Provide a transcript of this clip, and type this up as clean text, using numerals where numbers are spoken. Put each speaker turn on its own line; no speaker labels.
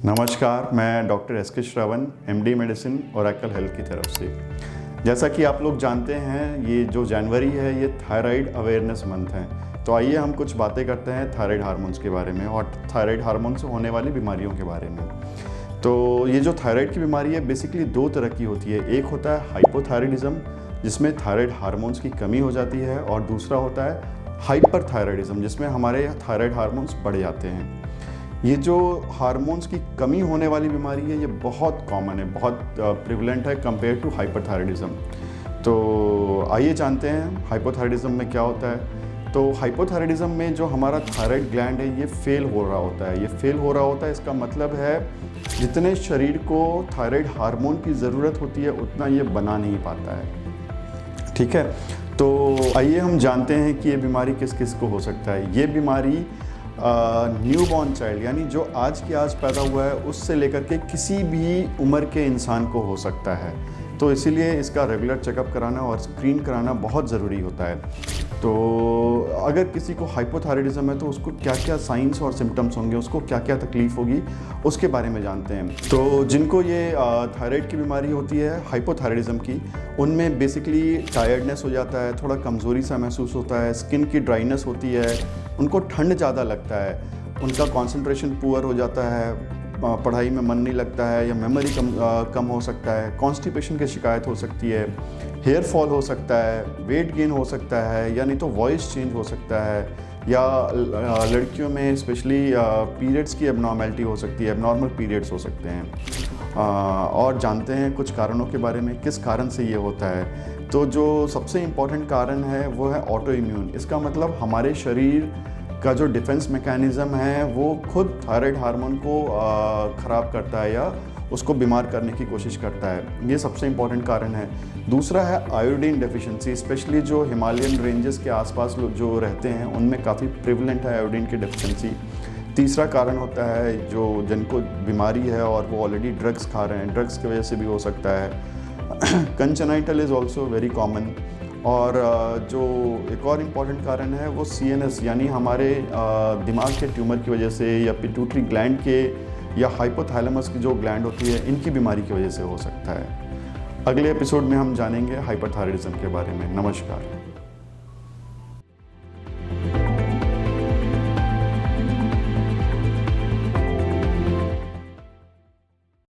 नमस्कार, मैं doctor S K. श्रवण, MD medicine Oracle health की तरफ से। जैसा कि आप लोग जानते हैं, ये जो जनवरी है ये थायराइड अवेयरनेस मंथ है। तो आइए हम कुछ बातें करते हैं थायराइड हार्मोन्स के बारे में और थायराइड हार्मोन से होने वाली बीमारियों के बारे में। तो ये जो थायराइड की बीमारी है बेसिकली दो तरह की होती है। एक होता है हाइपोथायराइडिज्म, जिसमें थायराइड हार्मोन्स की कमी हो जाती है, और दूसरा होता है हाइपरथायराइडिज्म, जिसमें हमारे थायराइड हार्मोन्स बढ़ जाते हैं। ये जो हार्मोन्स की कमी होने वाली बीमारी है ये बहुत कॉमन है, बहुत प्रिवलेंट है कंपेयर टू हाइपरथायराइडिज्म। तो आइए जानते हैं हाइपोथायराइडिज्म में क्या होता है। तो हाइपोथायराइडिज्म में जो हमारा थायराइड ग्लैंड है ये फेल हो रहा होता है। ये फेल हो रहा होता है, इसका मतलब है जितने शरीर को थायराइड हार्मोन की ज़रूरत होती है उतना ये बना नहीं पाता है। ठीक है, तो आइए हम जानते हैं कि ये बीमारी किस किस को हो सकता है। ये बीमारी न्यूबॉर्न चाइल्ड यानी जो आज के आज पैदा हुआ है उससे लेकर के किसी भी उम्र के इंसान को हो सकता है। तो इसीलिए इसका रेगुलर चेकअप कराना और स्क्रीन कराना बहुत ज़रूरी होता है। तो अगर किसी को हाइपोथायराइडिज्म है तो उसको क्या क्या साइंस और सिम्टम्स होंगे, उसको क्या क्या तकलीफ़ होगी, उसके बारे में जानते हैं। तो जिनको ये थायराइड की बीमारी होती है हाइपोथायराइडिज्म की, उनमें बेसिकली टायर्डनेस हो जाता है, थोड़ा कमज़ोरी सा महसूस होता है, स्किन की ड्राइनेस होती है, उनको ठंड ज़्यादा लगता है, उनका कंसंट्रेशन पुअर हो जाता है, पढ़ाई में मन नहीं लगता है, या मेमोरी कम हो सकता है, कॉन्स्टिपेशन की शिकायत हो सकती है, हेयर फॉल हो सकता है, वेट गेन हो सकता है, या नहीं तो वॉइस चेंज हो सकता है, या लड़कियों में स्पेशली पीरियड्स की एबनॉर्मेलिटी हो सकती है, एबनॉर्मल पीरियड्स हो सकते हैं। और जानते हैं कुछ कारणों के बारे में, किस कारण से ये होता है। तो जो सबसे इम्पॉर्टेंट कारण है वो है ऑटो इम्यून। इसका मतलब हमारे शरीर का जो डिफेंस मैकेनिज़्म है वो खुद थायराइड हार्मोन को ख़राब करता है या उसको बीमार करने की कोशिश करता है। ये सबसे इम्पॉर्टेंट कारण है। दूसरा है आयोडीन डेफिशिएंसी, स्पेशली जो हिमालयन रेंजेस के आसपास लोग जो रहते हैं उनमें काफ़ी प्रिवलेंट है आयोडीन की डेफिशिएंसी। तीसरा कारण होता है जो जिनको बीमारी है और वो ऑलरेडी ड्रग्स खा रहे हैं, ड्रग्स की वजह से भी हो सकता है। Congenital is also very common. और जो एक और इम्पॉर्टेंट कारण है वो CNS यानी हमारे दिमाग के ट्यूमर की वजह से, या पिट्यूटरी ग्लैंड के, या हाइपोथैलेमस की जो ग्लैंड होती है इनकी बीमारी की वजह से हो सकता है। अगले एपिसोड में हम जानेंगे हाइपरथायराइडिज्म के बारे में। नमस्कार।